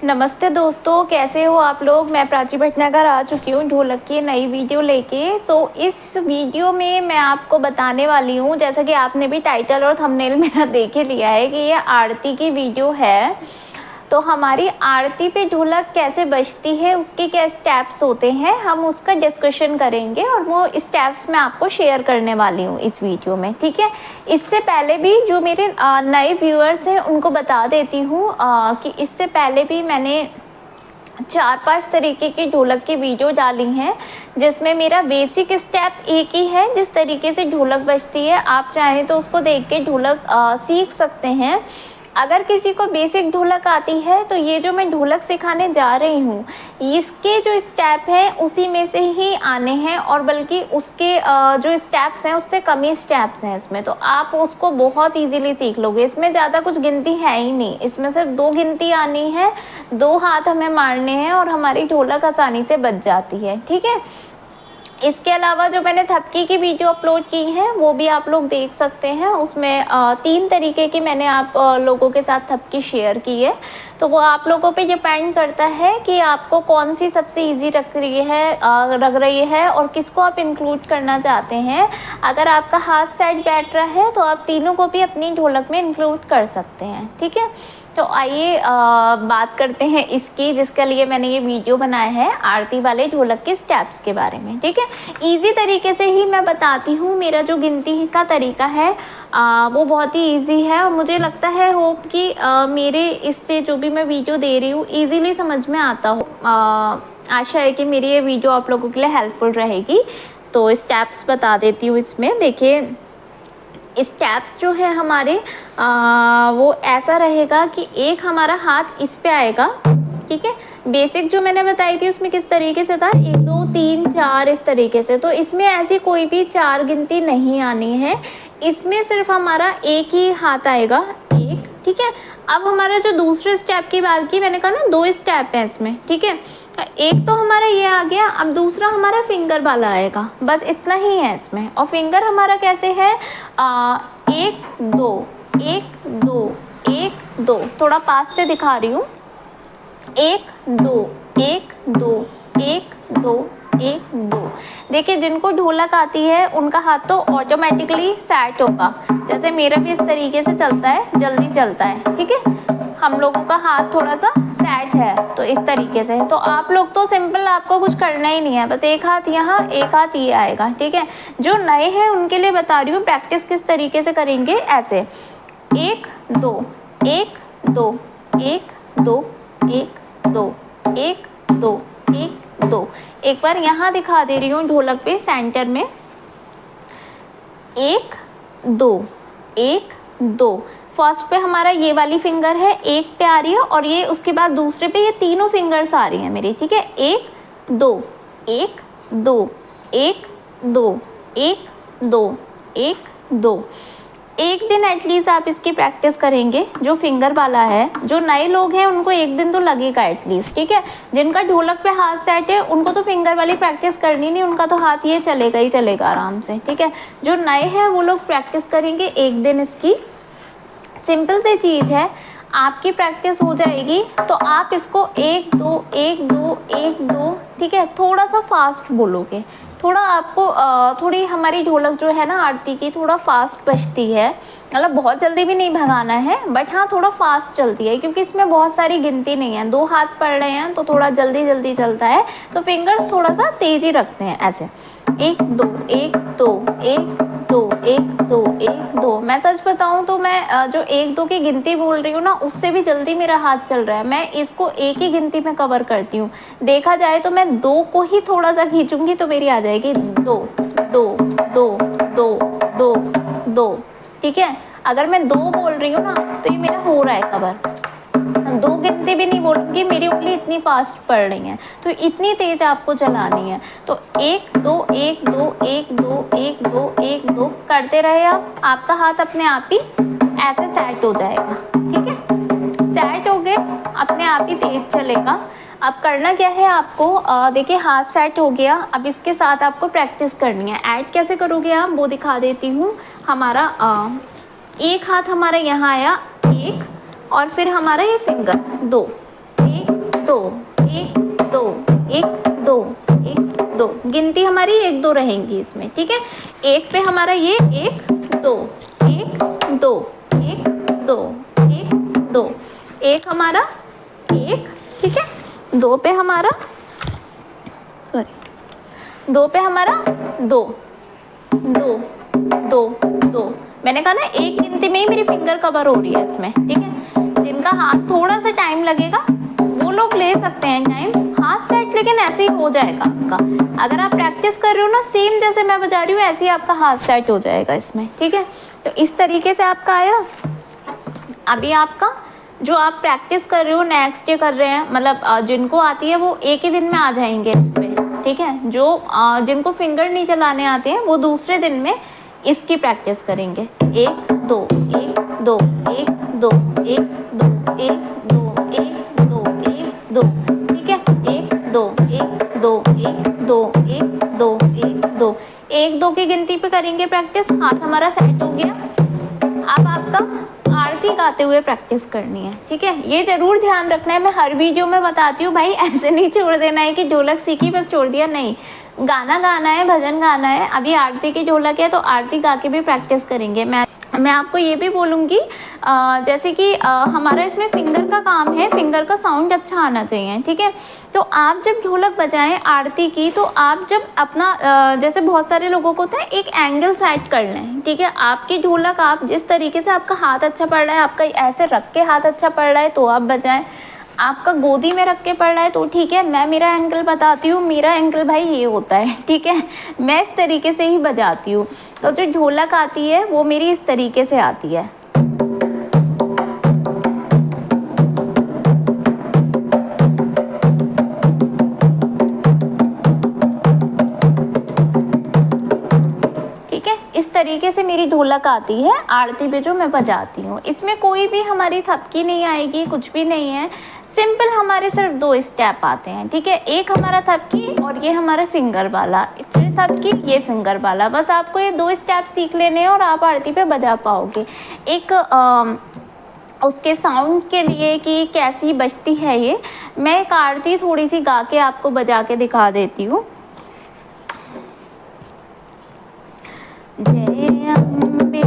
नमस्ते दोस्तों, कैसे हो आप लोग। मैं प्राची भटनागर आ चुकी हूँ ढोलक की नई वीडियो लेके। इस वीडियो में मैं आपको बताने वाली हूँ, जैसा कि आपने भी टाइटल और थंबनेल मेरा देख ही लिया है, कि ये आरती की वीडियो है। तो हमारी आरती पे ढोलक कैसे बजती है, उसके क्या स्टेप्स होते हैं, हम उसका डिस्कशन करेंगे और वो स्टेप्स मैं आपको शेयर करने वाली हूँ इस वीडियो में, ठीक है। इससे पहले भी जो मेरे नए व्यूअर्स हैं उनको बता देती हूँ कि इससे पहले भी मैंने 4-5 तरीके की ढोलक की वीडियो डाली हैं, जिसमें मेरा बेसिक स्टेप एक ही है। जिस तरीके से ढोलक बजती है, आप चाहें तो उसको देख के ढोलक सीख सकते हैं। अगर किसी को बेसिक ढोलक आती है तो ये जो मैं ढोलक सिखाने जा रही हूँ, इसके जो स्टेप हैं उसी में से ही आने हैं, और बल्कि उसके जो स्टेप्स हैं उससे कम ही स्टेप्स हैं इसमें। तो आप उसको बहुत इजीली सीख लोगे। इसमें ज़्यादा कुछ गिनती है ही नहीं, इसमें सिर्फ 2 गिनती आनी है, 2 हाथ हमें मारने हैं और हमारी ढोलक आसानी से बज जाती है, ठीक है। इसके अलावा जो मैंने थपकी की वीडियो अपलोड की है वो भी आप लोग देख सकते हैं। उसमें 3 तरीके की मैंने आप लोगों के साथ थपकी शेयर की है। तो वो आप लोगों पे डिपेंड करता है कि आपको कौन सी सबसे इजी लग रही है और किसको आप इंक्लूड करना चाहते हैं। अगर आपका हाथ सेट बैठ रहा है तो आप तीनों को भी अपनी ढोलक में इंक्लूड कर सकते हैं, ठीक है। तो आइए बात करते हैं इसकी, जिसके लिए मैंने ये वीडियो बनाया है, आरती वाले ढोलक के स्टेप्स के बारे में, ठीक है। इजी तरीके से ही मैं बताती हूँ। मेरा जो गिनती का तरीका है वो बहुत ही इजी है, और मुझे लगता है होप कि मेरे इससे जो भी मैं वीडियो दे रही हूँ ईज़िली समझ में आता हो। आशा है कि मेरी ये वीडियो आप लोगों के लिए हेल्पफुल रहेगी। तो स्टेप्स बता देती हूँ इसमें। देखिए, स्टेप्स जो है हमारे वो ऐसा रहेगा कि एक हमारा हाथ इस पे आएगा, ठीक है। बेसिक जो मैंने बताई थी उसमें किस तरीके से था, 1 2 3 4 इस तरीके से। तो इसमें ऐसी कोई भी 4 गिनती नहीं आनी है, इसमें सिर्फ हमारा एक ही हाथ आएगा, एक, ठीक है। अब हमारा जो दूसरे स्टेप की बात की, मैंने कहा ना 2 स्टेप है इसमें, ठीक है। एक तो हमारा ये आ गया, अब दूसरा हमारा फिंगर वाला आएगा, बस इतना ही है इसमें। और फिंगर हमारा कैसे है, 1 2 1 2 1 2, थोड़ा पास से दिखा रही हूँ, 1 2 1 2 1 2 1 2। देखिए, जिनको ढोलक आती है उनका हाथ तो ऑटोमेटिकली सेट होगा, जैसे मेरा भी इस तरीके से चलता है, जल्दी चलता है, ठीक है। हम लोगों का हाथ थोड़ा सा सेट है तो इस तरीके से है। तो आप लोग तो सिंपल, आपको कुछ करना ही नहीं है, बस एक हाथ यहाँ, एक हाथ ये आएगा, ठीक है। जो नए हैं उनके लिए बता रही हूँ प्रैक्टिस किस तरीके से करेंगे। ऐसे 1 2 1 2 1 2 1 2 1 2 1 2। एक बार यहाँ दिखा दे रही हूँ ढोलक पे सेंटर में, 1 2 1 2। फर्स्ट पे हमारा ये वाली फिंगर है, एक पे आ रही है, और ये उसके बाद दूसरे पे ये तीनों फिंगर्स आ रही हैं मेरी, ठीक है। 1 2 1 2 1 2 1 2 1 2। एक दिन एटलीस्ट आप इसकी प्रैक्टिस करेंगे, जो फिंगर वाला है। जो नए लोग हैं उनको एक दिन तो लगेगा एटलीस्ट, ठीक है। जिनका ढोलक पे हाथ सेट है उनको तो फिंगर वाली प्रैक्टिस करनी नहीं, उनका तो हाथ ये चलेगा ही चलेगा आराम से, ठीक है। जो नए हैं वो लोग प्रैक्टिस करेंगे एक दिन इसकी। सिंपल सी चीज़ है, आपकी प्रैक्टिस हो जाएगी तो आप इसको 1 2 1 2 1 2, ठीक है। थोड़ा सा फास्ट बोलोगे, थोड़ा आपको थोड़ी हमारी ढोलक जो है ना आरती की, थोड़ा फास्ट बजती है, मतलब बहुत जल्दी भी नहीं भगाना है, बट हाँ थोड़ा फास्ट चलती है, क्योंकि इसमें बहुत सारी गिनती नहीं है, 2 हाथ पड़ रहे हैं तो थोड़ा जल्दी जल्दी चलता है। तो फिंगर्स थोड़ा सा तेज़ी रखते हैं, ऐसे 1 2 1 2 1 2 1 2 1 2। मैं सच बताऊं तो मैं जो 1 2 की गिनती बोल रही हूँ ना, उससे भी जल्दी मेरा हाथ चल रहा है। मैं इसको एक ही गिनती में कवर करती हूँ। देखा जाए तो मैं 2 को ही थोड़ा सा खींचूंगी तो मेरी आ जाएगी 2 2 2 2 2 2, ठीक है। अगर मैं 2 बोल रही हूँ ना तो ये मेरा हो रहा है कवर। 2 गिनती भी नहीं बोलूँगी, मेरी उंगली इतनी फास्ट पड़ रही है, तो इतनी तेज आपको चलानी है। तो 1 2 1 2 1 2 1 2 1 2 करते रहे आप, आपका हाथ अपने आप ही ऐसे सेट हो जाएगा, ठीक है। सेट हो गए, अपने आप ही तेज चलेगा। अब करना क्या है आपको, देखिए हाथ सेट हो गया, अब इसके साथ आपको प्रैक्टिस करनी है। ऐड कैसे करोगे आप वो दिखा देती हूँ। हमारा एक हाथ हमारा यहाँ आया, एक, और फिर हमारा ये फिंगर 2, एक दो, एक दो, एक दो, एक दो, गिनती हमारी एक दो रहेंगी इसमें, ठीक है। एक पे हमारा ये एक दो, एक दो, एक दो, एक दो, एक हमारा एक, ठीक है। दो पे हमारा सॉरी, दो पे हमारा दो, दो, दो, दो। मैंने कहा ना एक गिनती में ही मेरी फिंगर कवर हो रही है इसमें, ठीक है। जिनका हाथ थोड़ा सा टाइम लगेगा वो लोग ले सकते हैं टाइम, हाथ सेट लेकिन ऐसे ही हो जाएगा आपका। अगर आप प्रैक्टिस कर रहे हो ना सेम जैसे मैं बजा रही हूँ ऐसे ही आपका हाथ सेट हो जाएगा इसमें, ठीक है। तो इस तरीके से आपका आया। अभी आपका जो आप प्रैक्टिस कर रहे हो नेक्स्ट डे कर रहे हैं, मतलब जिनको आती है वो एक ही दिन में आ जाएंगे इस पे, ठीक है। जो जिनको फिंगर नहीं चलाने आते हैं वो दूसरे दिन में इसकी प्रैक्टिस करेंगे। एक दो, एक दो, एक दो, एक दो, एक दो, एक दो, एक दो, ठीक है। एक दो, एक दो, एक दो, एक दो, एक दो, एक दो की गिनती पे करेंगे प्रैक्टिस। हाथ हमारा सेट हो गया। अब आपका आरती गाते हुए प्रैक्टिस करनी है, ठीक है। ये जरूर ध्यान रखना है, मैं हर वीडियो में बताती हूँ भाई, ऐसे नहीं छोड़ देना है कि ढोलक सीखी बस छोड़ दिया, नहीं। गाना गाना है, भजन गाना है। अभी आरती की ढोलक है तो आरती गा के भी प्रैक्टिस करेंगे। मैं आपको ये भी बोलूँगी जैसे कि हमारा इसमें फिंगर का काम है, फिंगर का साउंड अच्छा आना चाहिए, ठीक है। तो आप जब ढोलक बजाएं आरती की, तो आप जब अपना जैसे बहुत सारे लोगों को होता है एक एंगल सेट कर लें, ठीक है। आपकी ढोलक आप जिस तरीके से आपका हाथ अच्छा पड़ रहा है, आपका ऐसे रख के हाथ अच्छा पड़ रहा है तो आप बजाएं। आपका गोदी में रख के पड़ रहा है तो ठीक है। मैं मेरा एंगल बताती हूँ, मेरा एंगल भाई ये होता है, ठीक है। मैं इस तरीके से ही बजाती हूँ। तो जो ढोलक आती है वो मेरी इस तरीके से आती है। इस तरीके से मेरी ढोलक आती है आरती पे जो मैं बजाती हूँ। इसमें कोई भी हमारी थपकी नहीं आएगी, कुछ भी नहीं है। सिंपल हमारे सिर्फ दो स्टेप आते हैं, ठीक है। एक हमारा थपकी और ये हमारा फिंगर वाला, फिर थपकी, ये फिंगर वाला। बस आपको ये दो स्टेप सीख लेने हैं और आप आरती पे बजा पाओगे। एक उसके साउंड के लिए कि कैसी बजती है ये, मैं एक आरती थोड़ी सी गा के आपको बजा के दिखा देती हूँ। जय अम्बे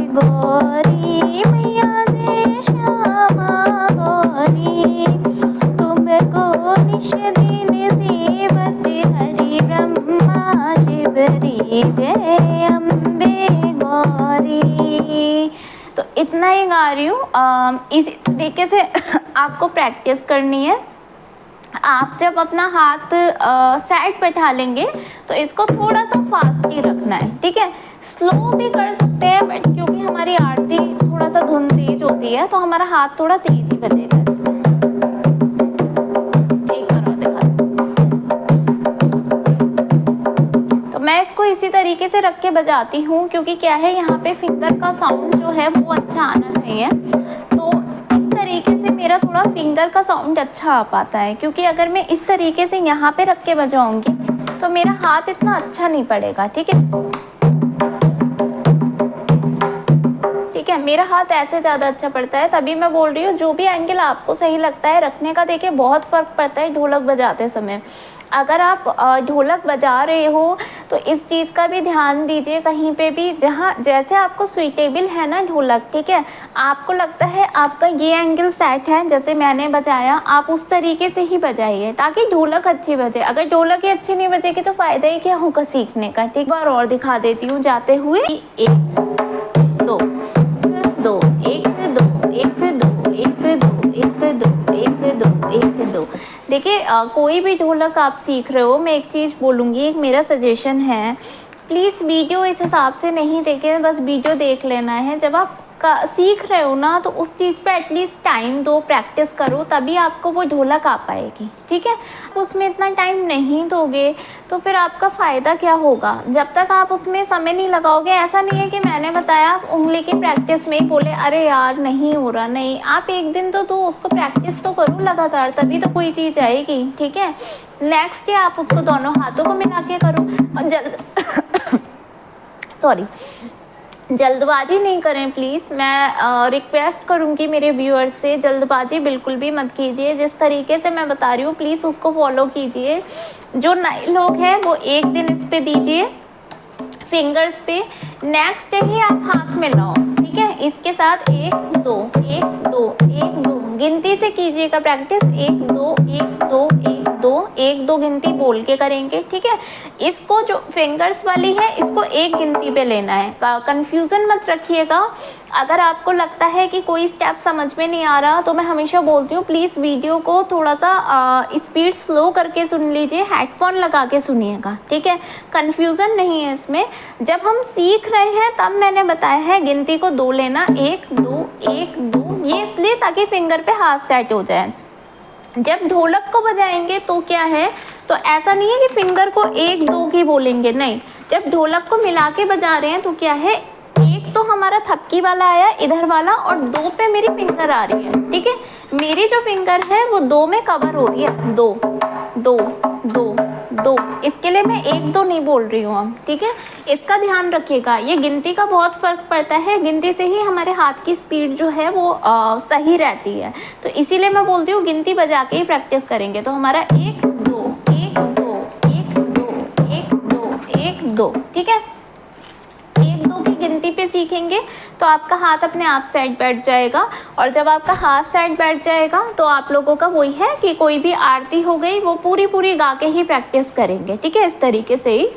गौरी मैया जय श्यामा गौरी, तुमको निश दिन सेवत हरि ब्रह्मा शिवरी, जय अम्बे गौरी। तो इतना ही गा रही हूँ। इसी तरीके से आपको प्रैक्टिस करनी है। आप जब अपना हाथ साइड पे उठा लेंगे तो इसको थोड़ा सा फास्ट ही रखना है, ठीक है। स्लो भी कर सकते हैं बट क्योंकि हमारी आरती थोड़ा सा धुन तेज होती है तो हमारा हाथ थोड़ा तेज ही बजेगा इसमें। एक बार और दिखा तो मैं इसको इसी तरीके से रख के बजाती हूँ क्योंकि क्या है यहाँ पे फिंगर का साउंड जो है वो अच्छा आना चाहिए। तो इस तरीके से मेरा थोड़ा फिंगर का साउंड अच्छा आ पाता है, क्योंकि अगर मैं इस तरीके से यहाँ पे रख के बजाऊंगी तो मेरा हाथ इतना अच्छा नहीं पड़ेगा, ठीक है। ठीक है, मेरा हाथ ऐसे ज़्यादा अच्छा पड़ता है। तभी मैं बोल रही हूँ जो भी एंगल आपको सही लगता है रखने का, देखिए बहुत फ़र्क पड़ता है ढोलक बजाते समय। अगर आप ढोलक बजा रहे हो तो इस चीज़ का भी ध्यान दीजिए, कहीं पे भी जहाँ जैसे आपको सुइटेबल है ना ढोलक, ठीक है, आपको लगता है आपका ये एंगल सेट है जैसे मैंने बजाया, आप उस तरीके से ही बजाइए ताकि ढोलक अच्छी बजे। अगर ढोलक ही अच्छी नहीं बजेगी तो फ़ायदा ही क्या होगा सीखने का। ठीक, बार और दिखा देती हूँ जाते हुए। एक दो दो, एक दो, एक दो, एक दो, एक दो, एक दो, एक दो। देखिए कोई भी ढोलक आप सीख रहे हो, मैं एक चीज़ बोलूँगी, एक मेरा सजेशन है, प्लीज़ वीडियो इस हिसाब से नहीं देखें, बस वीडियो देख लेना है। जब आप सीख रहे हो ना तो उस चीज़ पे एटलीस्ट टाइम दो, प्रैक्टिस करो, तभी आपको वो ढोलक आ पाएगी। ठीक है, उसमें इतना टाइम नहीं दोगे तो फिर आपका फ़ायदा क्या होगा जब तक आप उसमें समय नहीं लगाओगे। ऐसा नहीं है कि मैंने बताया आप उंगली की प्रैक्टिस में ही बोले अरे यार नहीं हो रहा, नहीं, आप एक दिन तो दो, उसको प्रैक्टिस तो करो लगातार, तभी तो कोई चीज़ आएगी। ठीक है, नेक्स्ट डे आप उसको दोनों हाथों को मिला के करो और जल्दबाजी नहीं करें प्लीज़। मैं रिक्वेस्ट करूँगी मेरे व्यूअर्स से, जल्दबाजी बिल्कुल भी मत कीजिए। जिस तरीके से मैं बता रही हूँ प्लीज़ उसको फॉलो कीजिए। जो नए लोग हैं वो एक दिन इस पे दीजिए फिंगर्स पे, नेक्स्ट डे ही आप हाथ में लाओ, ठीक है। इसके साथ 1 2 1 2 1 2 गिनती से कीजिएगा प्रैक्टिस। 1 2 1 2 1 2 1 2 गिनती बोल के करेंगे, ठीक है। इसको जो फिंगर्स वाली है इसको एक गिनती पे लेना है, कंफ्यूजन मत रखिएगा। अगर आपको लगता है कि कोई स्टेप समझ में नहीं आ रहा तो मैं हमेशा बोलती हूँ प्लीज़ वीडियो को थोड़ा सा स्पीड स्लो करके सुन लीजिए, हेडफोन लगा के सुनिएगा, ठीक है। कंफ्यूजन नहीं है इसमें। जब हम सीख रहे हैं तब मैंने बताया है गिनती को 2 लेना, 1 2 1 2, ये इसलिए ताकि फिंगर पे हाथ सेट हो जाए। जब ढोलक को बजाएंगे तो क्या है, तो ऐसा नहीं है कि फिंगर को 1 2 की बोलेंगे, नहीं। जब ढोलक को मिला के बजा रहे हैं तो क्या है, 1 तो हमारा थपकी वाला आया इधर वाला और 2 पे मेरी फिंगर आ रही है, ठीक है। मेरी जो फिंगर है वो 2 में कवर हो रही है, 2 2 2 2। इसके लिए मैं 1 2 नहीं बोल रही हूँ अब, ठीक है। इसका ध्यान रखिएगा, ये गिनती का बहुत फ़र्क पड़ता है। गिनती से ही हमारे हाथ की स्पीड जो है वो सही रहती है। तो इसीलिए मैं बोलती हूँ गिनती बजा के ही प्रैक्टिस करेंगे तो हमारा 1 2 1 2 1 2 1 2 1 2, ठीक है। 1 2 की गिनती पे सीखेंगे तो आपका हाथ अपने आप सेट बैठ जाएगा। और जब आपका हाथ सेट बैठ जाएगा तो आप लोगों का वही है कि कोई भी आरती हो गई वो पूरी गा के ही प्रैक्टिस करेंगे, ठीक है। इस तरीके से ही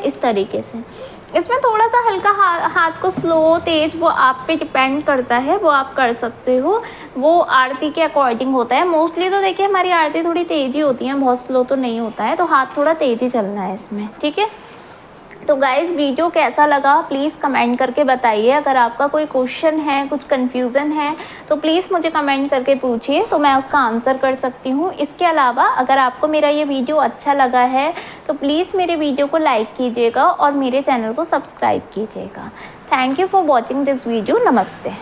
इस तरीके से। इसमें थोड़ा सा हल्का हाथ को स्लो तेज वो आप पे डिपेंड करता है, वो आप कर सकते हो, वो आरती के अकॉर्डिंग होता है। मोस्टली तो देखिए हमारी आरती थोड़ी तेज ही होती है, बहुत स्लो तो नहीं होता है, तो हाथ थोड़ा तेज ही चलना है इसमें, ठीक है। तो गाइज़ वीडियो कैसा लगा प्लीज़ कमेंट करके बताइए। अगर आपका कोई क्वेश्चन है, कुछ कन्फ्यूज़न है तो प्लीज़ मुझे कमेंट करके पूछिए तो मैं उसका आंसर कर सकती हूँ। इसके अलावा अगर आपको मेरा ये वीडियो अच्छा लगा है तो प्लीज़ मेरे वीडियो को लाइक कीजिएगा और मेरे चैनल को सब्सक्राइब कीजिएगा। Thank you for watching this video. नमस्ते।